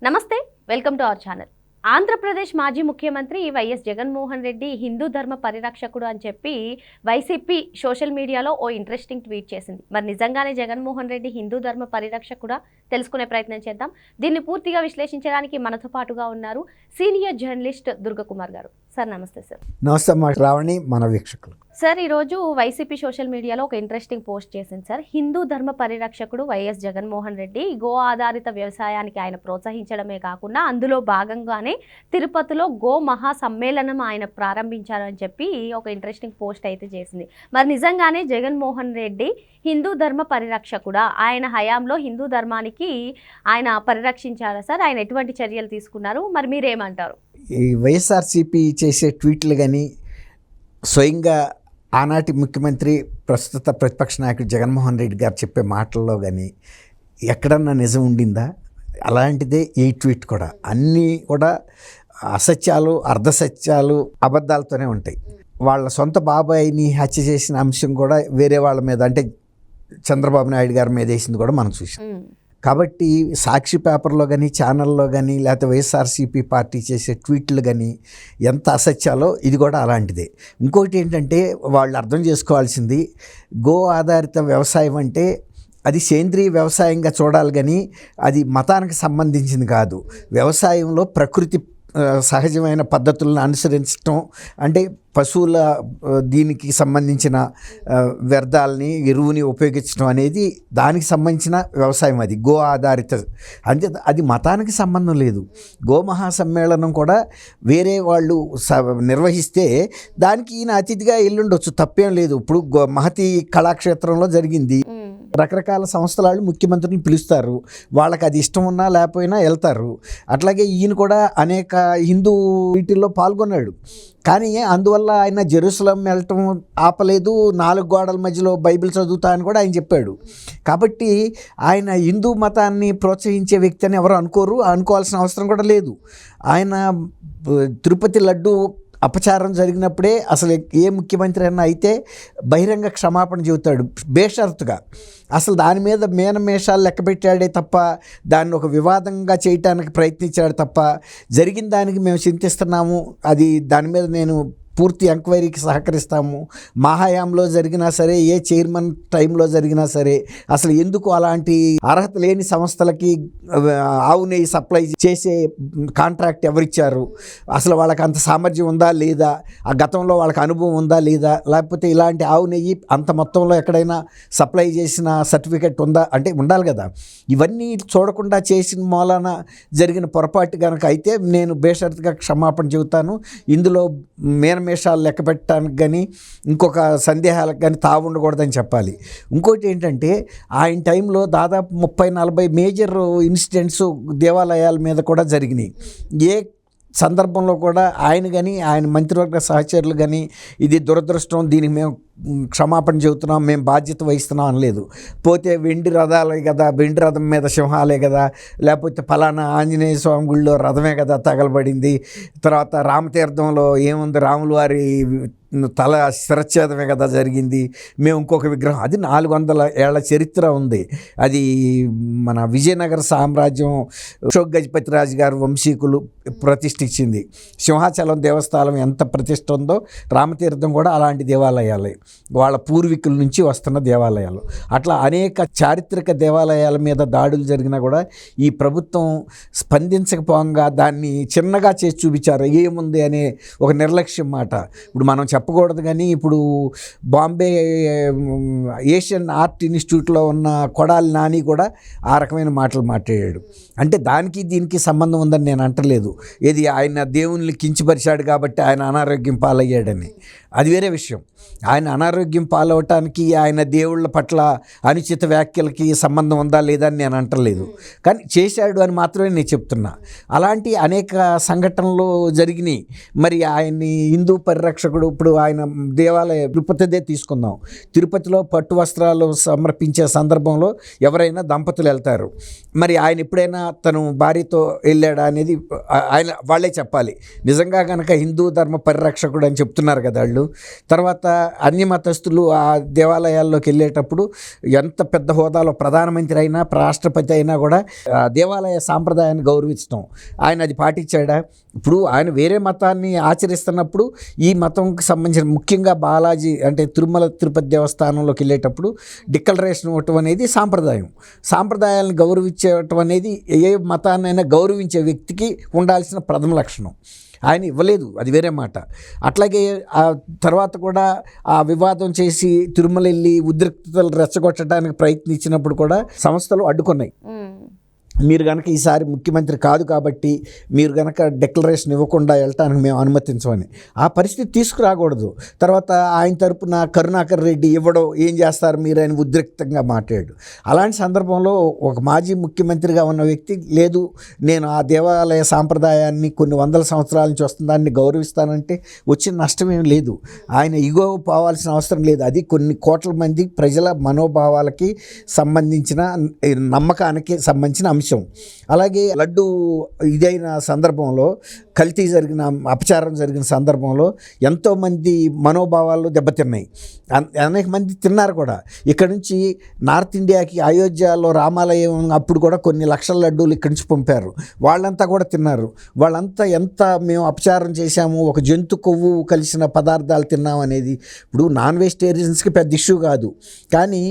నమస్తే, welcome to our channel. Andhra Pradesh మాజీ ముఖ్యమంత్రి వైఎస్ జగన్మోహన్ రెడ్డి హిందూ ధర్మ పరిరక్షకుడు అని చెప్పి వైసీపీ సోషల్ మీడియాలో ఓ ఇంట్రెస్టింగ్ ట్వీట్ చేసింది. మరి నిజంగానే జగన్మోహన్ రెడ్డి హిందూ ధర్మ పరిరక్షకుడా? తెలుసుకునే ప్రయత్నం చేద్దాం. దీన్ని పూర్తిగా విశ్లేషించడానికి మనతో పాటుగా ఉన్నారు సీనియర్ జర్నలిస్ట్ దుర్గకుమార్ గారు. సార్ నమస్తే. సార్ నమస్తే మా రావణి, మన వీక్షకులు. సార్, ఈరోజు వైసీపీ సోషల్ మీడియాలో ఒక ఇంట్రెస్టింగ్ పోస్ట్ చేసింది సార్. హిందూ ధర్మ పరిరక్షకుడు వైఎస్ జగన్మోహన్ రెడ్డి గో ఆధారిత వ్యవసాయానికి ఆయన ప్రోత్సహించడమే కాకుండా అందులో భాగంగానే తిరుపతిలో గో మహా సమ్మేళనం ఆయన ప్రారంభించారని చెప్పి ఒక ఇంట్రెస్టింగ్ పోస్ట్ అయితే చేసింది. మరి నిజంగానే జగన్మోహన్ రెడ్డి హిందూ ధర్మ పరిరక్షకుడా? ఆయన హయాంలో హిందూ ధర్మానికి ఆయన పరిరక్షించారా సార్? ఆయన ఎటువంటి చర్యలు తీసుకున్నారు? మరి మీరేమంటారు? ఈ వైఎస్ఆర్సీపీ చేసే ట్వీట్లు కానీ, స్వయంగా ఆనాటి ముఖ్యమంత్రి ప్రస్తుత ప్రతిపక్ష నాయకుడు జగన్మోహన్ రెడ్డి గారు చెప్పే మాటల్లో కానీ ఎక్కడన్నా నిజం ఉండిందా? అలాంటిదే ఈ ట్వీట్ కూడా. అన్నీ కూడా అసత్యాలు, అర్ధసత్యాలు, అబద్ధాలతోనే ఉంటాయి. వాళ్ళ సొంత బాబాయిని హత్య చేసిన అంశం కూడా వేరే వాళ్ళ మీద, అంటే చంద్రబాబు నాయుడు గారి మీద వేసింది కూడా మనం చూసాం. కాబట్టి సాక్షి పేపర్లో కానీ, ఛానల్లో కానీ, లేకపోతే వైఎస్ఆర్సీపీ పార్టీ చేసే ట్వీట్లు కానీ ఎంత అసత్యాలో ఇది కూడా అలాంటిదే. ఇంకోటి ఏంటంటే, వాళ్ళు అర్థం చేసుకోవాల్సింది, గో ఆధారిత వ్యవసాయం అంటే అది సేంద్రీయ వ్యవసాయంగా చూడాలి, కానీ అది మతానికి సంబంధించింది కాదు. వ్యవసాయంలో ప్రకృతి సహజమైన పద్ధతులను అనుసరించడం, అంటే పశువుల దీనికి సంబంధించిన వ్యర్థాలని, ఎరువుని ఉపయోగించడం అనేది దానికి సంబంధించిన వ్యవసాయం. అది గో ఆధారిత, అంటే అది మతానికి సంబంధం లేదు. గో మహాసమ్మేళనం కూడా వేరే వాళ్ళు నిర్వహిస్తే దానికి ఈయన అతిథిగా ఎల్లుండొచ్చు, తప్పేం లేదు. ఇప్పుడు మహతి కళాక్షేత్రంలో జరిగింది. రకరకాల సంస్థల ముఖ్యమంత్రిని పిలుస్తారు, వాళ్ళకి అది ఇష్టం ఉన్నా లేకపోయినా వెళ్తారు. అట్లాగే ఈయన కూడా అనేక హిందూ వీటిల్లో పాల్గొన్నాడు. కానీ అందువల్ల ఆయన జెరూసలం వెళ్ళటం ఆపలేదు. 4 గోడల మధ్యలో బైబిల్ చదువుతా అని కూడా ఆయన చెప్పాడు. కాబట్టి ఆయన హిందూ మతాన్ని ప్రోత్సహించే వ్యక్తి అని ఎవరు అనుకోవాల్సిన అవసరం కూడా లేదు. ఆయన తిరుపతి లడ్డు అపచారం జరిగినప్పుడే అసలు ఏ ముఖ్యమంత్రి అయినా అయితే బహిరంగ క్షమాపణ చెబుతాడు బేషరతుగా. అసలు దాని మీద మేనమేషాలు లెక్కపెట్టాడే తప్ప దాన్ని ఒక వివాదంగా చేయటానికి ప్రయత్నించాడు తప్ప, జరిగిన దానికి మేము చింతిస్తున్నాము, అది దాని మీద నేను పూర్తి ఎంక్వైరీకి సహకరిస్తాము, మా హయాంలో జరిగినా సరే, ఏ చైర్మన్ టైంలో జరిగినా సరే, అసలు ఎందుకు అలాంటి అర్హత లేని సంస్థలకి ఆవు నెయ్యి సప్లై చేసే కాంట్రాక్ట్ ఎవరిచ్చారు, అసలు వాళ్ళకి అంత సామర్థ్యం ఉందా లేదా, ఆ గతంలో వాళ్ళకి అనుభవం ఉందా లేదా, లేకపోతే ఇలాంటి ఆవు నెయ్యి అంత మొత్తంలో ఎక్కడైనా సప్లై చేసిన సర్టిఫికెట్ ఉందా, అంటే ఉండాలి కదా. ఇవన్నీ చూడకుండా చేసిన మూలాన జరిగిన పొరపాటు కనుక అయితే నేను బేషరతుగా క్షమాపణ చెబుతాను. ఇందులో మేషాలు లెక్క పెట్టడానికి కానీ, ఇంకొక సందేహాలకు కానీ తావు ఉండకూడదని చెప్పాలి. ఇంకోటి ఏంటంటే, ఆయన టైంలో దాదాపు 30-40 మేజర్ ఇన్సిడెంట్స్ దేవాలయాల మీద కూడా జరిగినాయి. ఏ సందర్భంలో కూడా ఆయన కానీ, ఆయన మంత్రివర్గ సహచరులు కానీ ఇది దురదృష్టం, దీనికి మేము క్షమాపణ చెబుతున్నాం, మేము బాధ్యత వహిస్తున్నాం అనలేదు. పోతే వెండి రథాలే కదా, వెండి రథం మీద సింహాలే కదా, లేకపోతే ఫలానా ఆంజనేయ స్వామి గుళ్ళో రథమే కదా తగలబడింది, తర్వాత రామతీర్థంలో ఏముంది, రాములు వారి తల శిరచ్ఛేదమే కదా జరిగింది, మేము ఇంకొక విగ్రహం, అది 400 ఏళ్ల చరిత్ర ఉంది. అది మన విజయనగర సామ్రాజ్యం అశోక్ గజపతిరాజు గారు వంశీకులు ప్రతిష్ఠించింది. సింహాచలం దేవస్థానం ఎంత ప్రతిష్ఠ ఉందో, రామతీర్థం కూడా అలాంటి దేవాలయాలే, వాళ్ళ పూర్వీకుల నుంచి వస్తున్న దేవాలయాలు. అట్లా అనేక చారిత్రక దేవాలయాల మీద దాడులు జరిగినా కూడా ఈ ప్రభుత్వం స్పందించకపోగా దాన్ని చిన్నగా చేసి చూపించారు. ఏముంది అనే ఒక నిర్లక్ష్యం మాట ఇప్పుడు మనం చెప్పకూడదు. కానీ ఇప్పుడు బాంబే ఏషియన్ ఆర్ట్ ఇన్స్టిట్యూట్లో ఉన్న కొడాలి నాని కూడా ఆ రకమైన మాటలు మాట్లాడాడు. అంటే దానికి దీనికి సంబంధం ఉందని నేను అంటలేదు. ఏది ఆయన దేవుణ్ణి కించపరిచాడు కాబట్టి ఆయన అనారోగ్యం పాలయ్యాడని, అది వేరే విషయం. ఆయన అనారోగ్యం పాలవటానికి ఆయన దేవుళ్ళ పట్ల అనుచిత వ్యాఖ్యలకి సంబంధం ఉందా లేదా అని నేను అంటలేదు. కానీ చేశాడు అని మాత్రమే నేను చెప్తున్నా. అలాంటి అనేక సంఘటనలు జరిగినాయి. మరి ఆయన్ని హిందూ పరిరక్షకుడు, ఇప్పుడు ఆయన దేవాలయ తిరుపతిదే తీసుకుందాం, తిరుపతిలో పట్టు వస్త్రాలు సమర్పించే సందర్భంలో ఎవరైనా దంపతులు వెళ్తారు. మరి ఆయన ఎప్పుడైనా తను భార్యతో వెళ్ళాడా అనేది ఆయన వాళ్ళే చెప్పాలి. నిజంగా కనుక హిందూ ధర్మ పరిరక్షకుడు అని చెప్తున్నారు కదా వాళ్ళు, మాట్లాడాడు. తర్వాత అన్య మతస్థులు ఆ దేవాలయాల్లోకి వెళ్ళేటప్పుడు ఎంత పెద్ద హోదాలో ప్రధానమంత్రి అయినా రాష్ట్రపతి అయినా కూడా ఆ దేవాలయ సాంప్రదాయాన్ని గౌరవించడం, ఆయన అది పాటించాడా? ఇప్పుడు ఆయన వేరే మతాన్ని ఆచరిస్తున్నప్పుడు ఈ మతంకి సంబంధించిన ముఖ్యంగా బాలాజీ అంటే తిరుమల తిరుపతి దేవస్థానంలోకి వెళ్ళేటప్పుడు డిక్లరేషన్ ఇవ్వటం అనేది సాంప్రదాయాలను గౌరవించటం అనేది ఏ మతాన్నైనా గౌరవించే వ్యక్తికి ఉండాల్సిన ప్రథమ లక్షణం. ఆయన ఇవ్వలేదు, అది వేరే మాట. అట్లాగే ఆ తర్వాత కూడా ఆ వివాదం చేసి తిరుమల వెళ్ళి ఉద్రిక్తతలు రెచ్చగొట్టడానికి ప్రయత్నించినప్పుడు కూడా సంస్థలు అడ్డుకున్నాయి. మీరు కనుక ఈసారి ముఖ్యమంత్రి కాదు కాబట్టి మీరు కనుక డిక్లరేషన్ ఇవ్వకుండా వెళ్ళటానికి మేము అనుమతించమని. ఆ పరిస్థితి తీసుకురాకూడదు. తర్వాత ఆయన తరపున కరుణాకర్ రెడ్డి ఇవ్వడం ఏం చేస్తారు మీరు అని ఉద్రిక్తంగా మాట్లాడాడు. అలాంటి సందర్భంలో ఒక మాజీ ముఖ్యమంత్రిగా ఉన్న వ్యక్తి లేదు నేను ఆ దేవాలయ సాంప్రదాయాన్ని కొన్ని వందల సంవత్సరాల నుంచి వస్తున్న దాన్ని గౌరవిస్తానంటే వచ్చిన నష్టమేం లేదు. ఆయన ఇగో పోవాల్సిన అవసరం లేదు. అది కొన్ని కోట్ల మంది ప్రజల మనోభావాలకి సంబంధించిన నమ్మకానికి సంబంధించిన అంశం. అలాగే లడ్డు ఇదైన సందర్భంలో కల్తీ జరిగిన అపచారం జరిగిన సందర్భంలో ఎంతోమంది మనోభావాలు దెబ్బతిన్నాయి. అనేక మంది తిన్నారు కూడా. ఇక్కడ నుంచి నార్త్ ఇండియాకి అయోధ్యలో రామాలయం అప్పుడు కూడా కొన్ని లక్షల లడ్డూలు ఇక్కడి నుంచి పంపారు. వాళ్ళంతా కూడా తిన్నారు. వాళ్ళంతా ఎంత మేము అపచారం చేశాము, ఒక జంతు కొవ్వు కలిసిన పదార్థాలు తిన్నాం అనేది ఇప్పుడు నాన్ వెజిటేరియన్స్కి పెద్ద ఇష్యూ కాదు. కానీ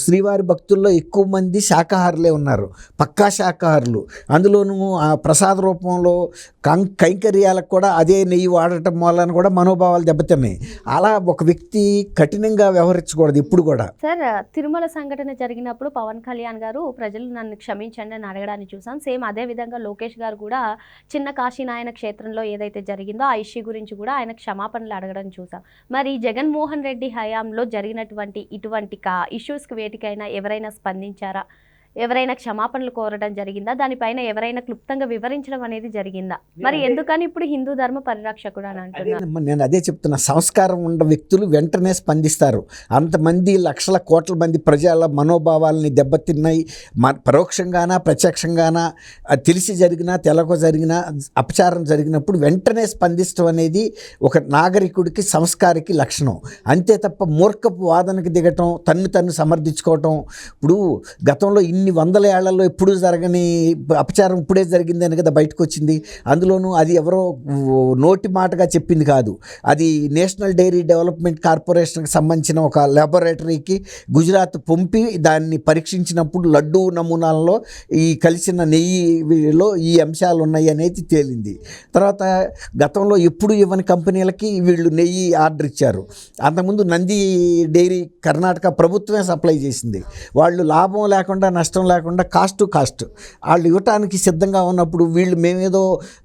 శ్రీవారి భక్తుల్లో ఎక్కువ మంది శాకాహారులే ఉన్నారు, పక్కా శాకాహారులు. అందులోనూ ఆ ప్రసాద రూపంలో కైంకర్యాలకు కూడా అదే నెయ్యి వాడటం వలన కూడా మనోభావాలు దెబ్బతిన్నాయి. అలా ఒక వ్యక్తి కఠినంగా వ్యవహరించకూడదు ఎప్పుడు కూడా. సార్, తిరుమల సంఘటన జరిగినప్పుడు పవన్ కళ్యాణ్ గారు ప్రజలు నన్ను క్షమించండి అని అడగడాన్ని చూసాం. సేమ్ అదే విధంగా లోకేష్ గారు కూడా చిన్న కాశీనాయన క్షేత్రంలో ఏదైతే జరిగిందో ఆ ఇష్యూ గురించి కూడా ఆయన క్షమాపణలు అడగడం చూసాం. మరి జగన్మోహన్ రెడ్డి హయాంలో జరిగినటువంటి ఇటువంటి ఇష్యూస్కి వేటికైనా ఎవరైనా స్పందించారా? ఎవరైనా క్షమాపణలు కోరడం జరిగిందా? దానిపైన ఎవరైనా క్లుప్తంగా వివరించడం అనేది జరిగిందా? మరి ఎందుకని ఇప్పుడు హిందూ ధర్మ పరిరక్షకుడు అని అంటున్నారు? నేను అదే చెప్తున్నా, సంస్కారం ఉన్న వ్యక్తులు వెంటనే స్పందిస్తారు. అంతమంది లక్షల కోట్ల మంది ప్రజల మనోభావాలని దెబ్బతిన్నాయి. పరోక్షంగానా ప్రత్యక్షంగానా తెలిసి జరిగినా తెలక జరిగినా అపచారం జరిగినప్పుడు వెంటనే స్పందించడం అనేది ఒక నాగరికుడికి సంస్కారికి లక్షణం. అంతే తప్ప మూర్ఖపు వాదనకి దిగటం, తన్ను సమర్థించుకోవటం. ఇప్పుడు గతంలో ఇన్ని వందల ఏళ్లలో ఎప్పుడూ జరగని అపచారం ఇప్పుడే జరిగిందని కదా బయటకు వచ్చింది. అందులోనూ అది ఎవరో నోటి మాటగా చెప్పింది కాదు. అది నేషనల్ డైరీ డెవలప్మెంట్ కార్పొరేషన్కి సంబంధించిన ఒక ల్యాబొరేటరీకి గుజరాత్ పంపి దాన్ని పరీక్షించినప్పుడు లడ్డూ నమూనాలలో ఈ కలిసిన నెయ్యిలో ఈ అంశాలు ఉన్నాయి అనేది తేలింది. తర్వాత గతంలో ఎప్పుడు ఇవ్వని కంపెనీలకి వీళ్ళు నెయ్యి ఆర్డర్ ఇచ్చారు. అంతకుముందు నంది డైరీ కర్ణాటక ప్రభుత్వమే సప్లై చేసింది. వాళ్ళు లాభం లేకుండా నష్టం లేకుండా కాస్ట్ వాళ్ళు ఇవ్వటానికి సిద్ధంగా ఉన్నప్పుడు వీళ్ళు మేమేదో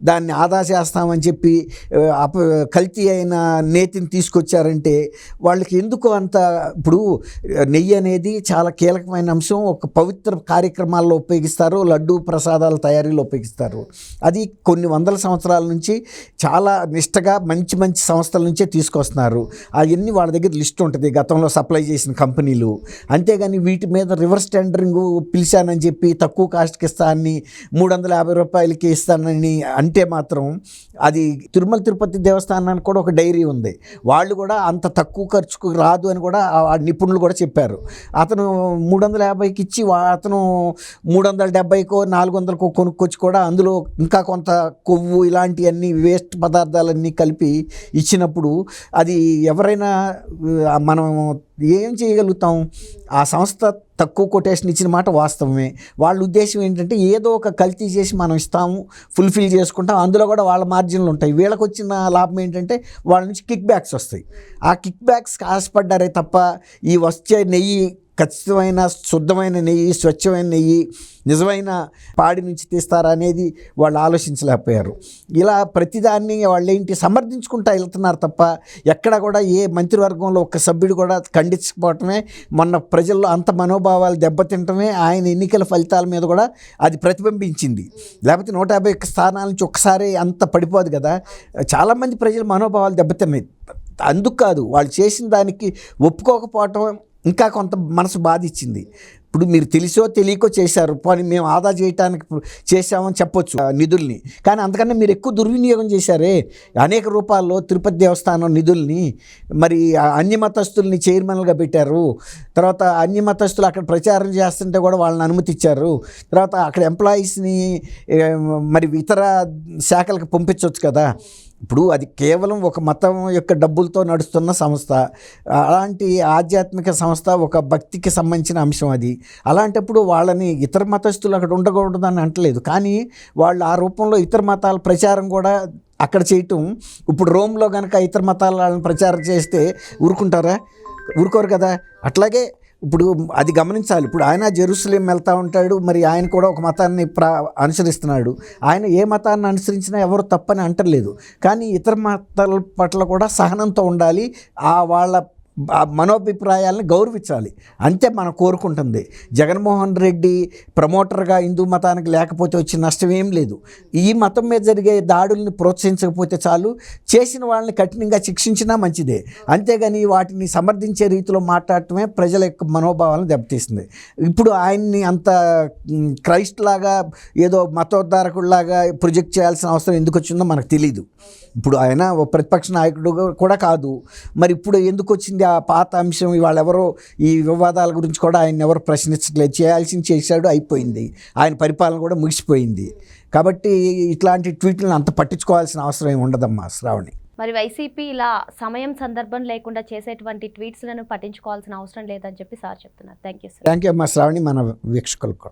దాన్ని ఆదా చేస్తామని చెప్పి కల్తీ అయిన నేతిని తీసుకొచ్చారంటే వాళ్ళకి ఎందుకు అంత. ఇప్పుడు నెయ్యి అనేది చాలా కీలకమైన అంశం. ఒక పవిత్ర కార్యక్రమాల్లో ఉపయోగిస్తారు, లడ్డూ ప్రసాదాల తయారీలో ఉపయోగిస్తారు. అది కొన్ని వందల సంవత్సరాల నుంచి చాలా నిష్టగా మంచి మంచి సంస్థల నుంచే తీసుకొస్తున్నారు. అవన్నీ వాళ్ళ దగ్గర లిస్ట్ ఉంటుంది గతంలో సప్లై చేసిన కంపెనీలు. అంతేగాని వీటి మీద రివర్స్ టెండరింగ్ పిలిచానని చెప్పి తక్కువ కాస్ట్కి ఇస్తానని 350 రూపాయలకి ఇస్తానని అంటే మాత్రం అది తిరుపతి దేవస్థానానికి కూడా ఒక డైరీ ఉంది. వాళ్ళు కూడా అంత తక్కువ ఖర్చుకు రాదు అని కూడా ఆ నిపుణులు కూడా చెప్పారు. అతను 350కి ఇచ్చి అతను 370కో 400కో కొనుక్కొచ్చి కూడా అందులో ఇంకా కొంత కొవ్వు ఇలాంటివన్నీ వేస్ట్ పదార్థాలన్నీ కలిపి ఇచ్చినప్పుడు అది ఎవరైనా మనం ఏం చేయగలుగుతాం? ఆ సంస్థ తక్కువ కొటేషన్ ఇచ్చిన మాట వాస్తవమే. వాళ్ళ ఉద్దేశం ఏంటంటే ఏదో ఒక కల్తీ చేసి మనం ఇస్తాము, ఫుల్ఫిల్ చేసుకుంటాం, అందులో కూడా వాళ్ళ మార్జిన్లు ఉంటాయి. వీళ్ళకి వచ్చిన లాభం ఏంటంటే వాళ్ళ నుంచి కిక్ బ్యాక్స్ వస్తాయి. ఆ కిక్ బ్యాక్స్కి ఆశపడ్డారే తప్ప ఈ వచ్చే నెయ్యి ఖచ్చితమైన శుద్ధమైన నెయ్యి, స్వచ్ఛమైన నెయ్యి, నిజమైన పాడి నుంచి తీస్తారా అనేది వాళ్ళు ఆలోచించలేకపోయారు. ఇలా ప్రతిదాన్ని వాళ్ళు ఏంటి సమర్థించుకుంటా వెళ్తున్నారు తప్ప ఎక్కడ కూడా ఏ మంత్రివర్గంలో ఒక్క సభ్యుడు కూడా ఖండించకపోవటమే, మొన్న ప్రజల్లో అంత మనోభావాలు దెబ్బతింటమే ఆయన ఎన్నికల ఫలితాల మీద కూడా అది ప్రతిబింబించింది. లేకపోతే 151 స్థానాల నుంచి ఒక్కసారి అంత పడిపోదు కదా. చాలామంది ప్రజల మనోభావాలు దెబ్బతిన్నాయి. అందుకు కాదు, వాళ్ళు చేసిన దానికి ఒప్పుకోకపోవటం ఇంకా కొంత మనసు బాధించింది. ఇప్పుడు మీరు తెలిసో తెలియకో చేశారు, పోనీ మేము ఆదా చేయడానికి చేశామని చెప్పొచ్చు నిధుల్ని, కానీ అంతకన్నా మీరు ఎక్కువ దుర్వినియోగం చేశారే అనేక రూపాల్లో తిరుపతి దేవస్థానం నిధుల్ని. మరి అన్యమతస్తుల్ని చైర్మన్లుగా పెట్టారు, తర్వాత అన్యమతస్తులు అక్కడ ప్రచారం చేస్తుంటే కూడా వాళ్ళని అనుమతి ఇచ్చారు, తర్వాత అక్కడ ఎంప్లాయీస్ని మరి ఇతర శాఖలకు పంపించవచ్చు కదా. ఇప్పుడు అది కేవలం ఒక మతం యొక్క డబ్బులతో నడుస్తున్న సంస్థ, అలాంటి ఆధ్యాత్మిక సంస్థ, ఒక భక్తికి సంబంధించిన అంశం అది. అలాంటప్పుడు వాళ్ళని ఇతర మతస్థులు అక్కడ ఉండకూడదని అంటలేదు, కానీ వాళ్ళు ఆ రూపంలో ఇతర మతాల ప్రచారం కూడా అక్కడ చేయటం. ఇప్పుడు రోమ్లో కనుక ఇతర మతాల వాళ్ళని ప్రచారం చేస్తే ఊరుకుంటారా? ఊరుకోరు కదా. అట్లాగే ఇప్పుడు అది గమనించాలి. ఇప్పుడు ఆయన జెరూసలేం వెళ్తూ ఉంటాడు, మరి ఆయన కూడా ఒక మతాన్ని అనుసరిస్తున్నాడు. ఆయన ఏ మతాన్ని అనుసరించినా ఎవరు తప్పని అంటలేదు, కానీ ఇతర మతాల పట్ల కూడా సహనంతో ఉండాలి, వాళ్ళ మనోభిప్రాయాలను గౌరవించాలి, అంతే మనం కోరుకుంటుంది. జగన్మోహన్ రెడ్డి ప్రమోటర్గా హిందూ మతానికి లేకపోతే వచ్చే నష్టం ఏం లేదు. ఈ మతం మీద జరిగే దాడుల్ని ప్రోత్సహించకపోతే చాలు, చేసిన వాళ్ళని కఠినంగా శిక్షించినా మంచిదే. అంతేగాని వాటిని సమర్థించే రీతిలో మాట్లాడటమే ప్రజల యొక్క మనోభావాలను దెబ్బతీస్తుంది. ఇప్పుడు ఆయన్ని అంత క్రైస్ట్ లాగా ఏదో మతోద్ధారకుడిలాగా ప్రొజెక్ట్ చేయాల్సిన అవసరం ఎందుకు వచ్చిందో మనకు తెలీదు. ఇప్పుడు ఆయన ఓ ప్రతిపక్ష నాయకుడు కూడా కాదు, మరి ఇప్పుడు ఎందుకు వచ్చింది ఆ పాత అంశం? ఇవాళ ఎవరో ఈ వివాదాల గురించి కూడా ఆయన ఎవరు ప్రశ్నించట్లేదు, చేయాల్సింది చేశాడు, అయిపోయింది, ఆయన పరిపాలన కూడా ముగిసిపోయింది. కాబట్టి ఇట్లాంటి ట్వీట్లను అంత పట్టించుకోవాల్సిన అవసరం ఏమి ఉండదమ్మా శ్రావణి. మరి వైసీపీ ఇలా సమయం సందర్భం లేకుండా చేసేటువంటి ట్వీట్స్లను పట్టించుకోవాల్సిన అవసరం లేదని చెప్పి సార్ చెప్తున్నారు. Thank you sir. Thank you అమ్మా శ్రావణి, మన వీక్షకులకు.